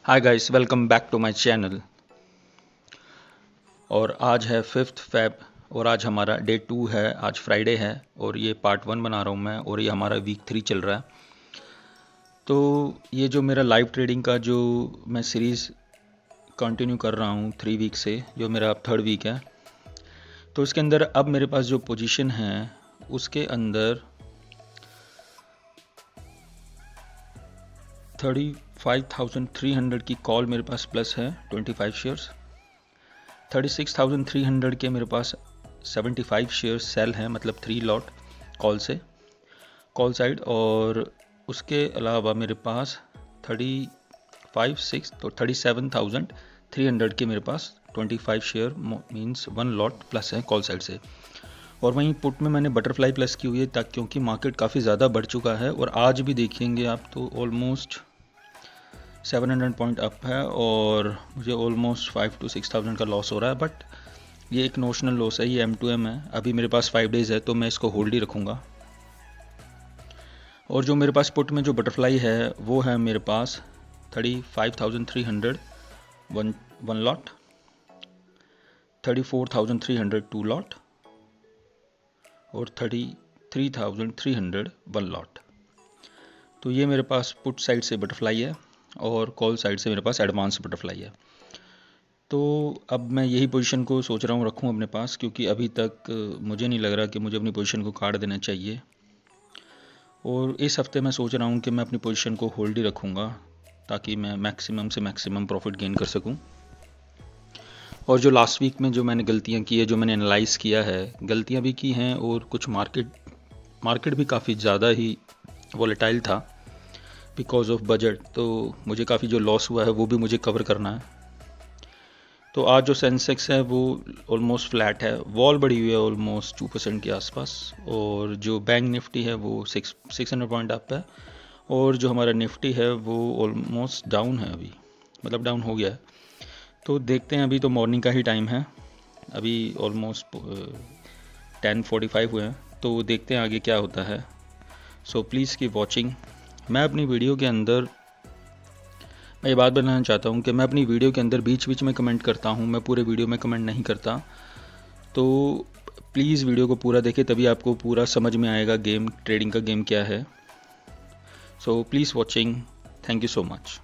Hi guys, welcome back to my channel. और आज है 5th फेब और आज हमारा डे 2 है। आज फ्राइडे है और ये पार्ट 1 बना रहा हूँ मैं और ये हमारा वीक 3 चल रहा है। तो ये जो मेरा लाइव ट्रेडिंग का जो मैं सीरीज़ कंटिन्यू कर रहा हूँ 3 वीक से, जो मेरा अब 3rd वीक है, तो इसके अंदर अब मेरे पास जो पोजीशन है उसके अंदर 35,300 की कॉल मेरे पास प्लस है 25 शेयर्स। 36,300 के मेरे पास 75 शेयर्स सेल हैं, मतलब 3 लॉट कॉल से, कॉल साइड। और उसके अलावा मेरे पास 37,300 के मेरे पास 25 शेयर मींस 1 लॉट प्लस है कॉल साइड से। और वहीं पुट में मैंने बटरफ्लाई प्लस की हुई है ताकि, क्योंकि मार्केट काफ़ी ज़्यादा बढ़ चुका है और आज भी देखेंगे आप तो ऑलमोस्ट 700 पॉइंट अप है और मुझे ऑलमोस्ट 5 to 6,000 का लॉस हो रहा है। बट ये एक नोशनल लॉस है, ये M2M है। अभी मेरे पास 5 डेज़ है तो मैं इसको होल्ड ही रखूँगा। और जो मेरे पास पुट में जो बटरफ्लाई है वो है मेरे पास 35,300 वन लॉट, 34,300 2 लॉट और 33,300 1 लॉट। तो ये मेरे पास पुट साइड से बटरफ्लाई है और कॉल साइड से मेरे पास एडवांस बटरफ्लाई है। तो अब मैं यही पोजीशन को सोच रहा हूँ रखूँ अपने पास, क्योंकि अभी तक मुझे नहीं लग रहा कि मुझे अपनी पोजीशन को काट देना चाहिए। और इस हफ्ते मैं सोच रहा हूँ कि मैं अपनी पोजीशन को होल्ड ही रखूँगा ताकि मैं मैक्सिमम से मैक्सिमम प्रॉफिट गेन कर सकूँ। और जो लास्ट वीक में जो मैंने गलतियाँ की है, जो मैंने एनालाइज़ किया है, गलतियाँ भी की हैं और कुछ मार्केट भी काफ़ी ज़्यादा ही वॉलेटाइल था बिकॉज ऑफ बजट, तो मुझे काफ़ी जो लॉस हुआ है वो भी मुझे कवर करना है। तो आज जो सेंसेक्स है वो ऑलमोस्ट फ्लैट है, वॉल बढ़ी हुई है ऑलमोस्ट 2% के आसपास। और जो बैंक निफ्टी है वो 600 पॉइंट अप है और जो हमारा निफ्टी है वो ऑलमोस्ट डाउन है, अभी मतलब डाउन हो गया है। तो देखते हैं, अभी तो मॉर्निंग का ही टाइम है, अभी ऑलमोस्ट 10:45 हुए हैं, तो देखते हैं आगे क्या होता है। So please keep watching. मैं अपनी वीडियो के अंदर मैं ये बात बताना चाहता हूँ कि मैं अपनी वीडियो के अंदर बीच बीच में कमेंट करता हूँ, मैं पूरे वीडियो में कमेंट नहीं करता। तो प्लीज़ वीडियो को पूरा देखें, तभी आपको पूरा समझ में आएगा गेम, ट्रेडिंग का गेम क्या है। So please watching, thank you so much.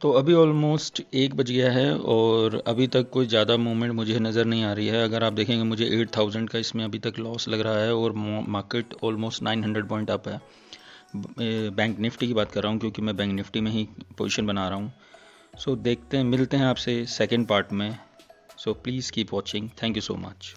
तो अभी ऑलमोस्ट 1 बज गया है और अभी तक कोई ज़्यादा मूवमेंट मुझे नज़र नहीं आ रही है। अगर आप देखेंगे मुझे 8000 का इसमें अभी तक लॉस लग रहा है और मार्केट ऑलमोस्ट 900 पॉइंट अप है। बैंक निफ्टी की बात कर रहा हूँ क्योंकि मैं बैंक निफ्टी में ही पोजीशन बना रहा हूँ। सो देखते हैं, मिलते हैं आपसे सेकंड पार्ट में। So please keep watching. Thank you so much.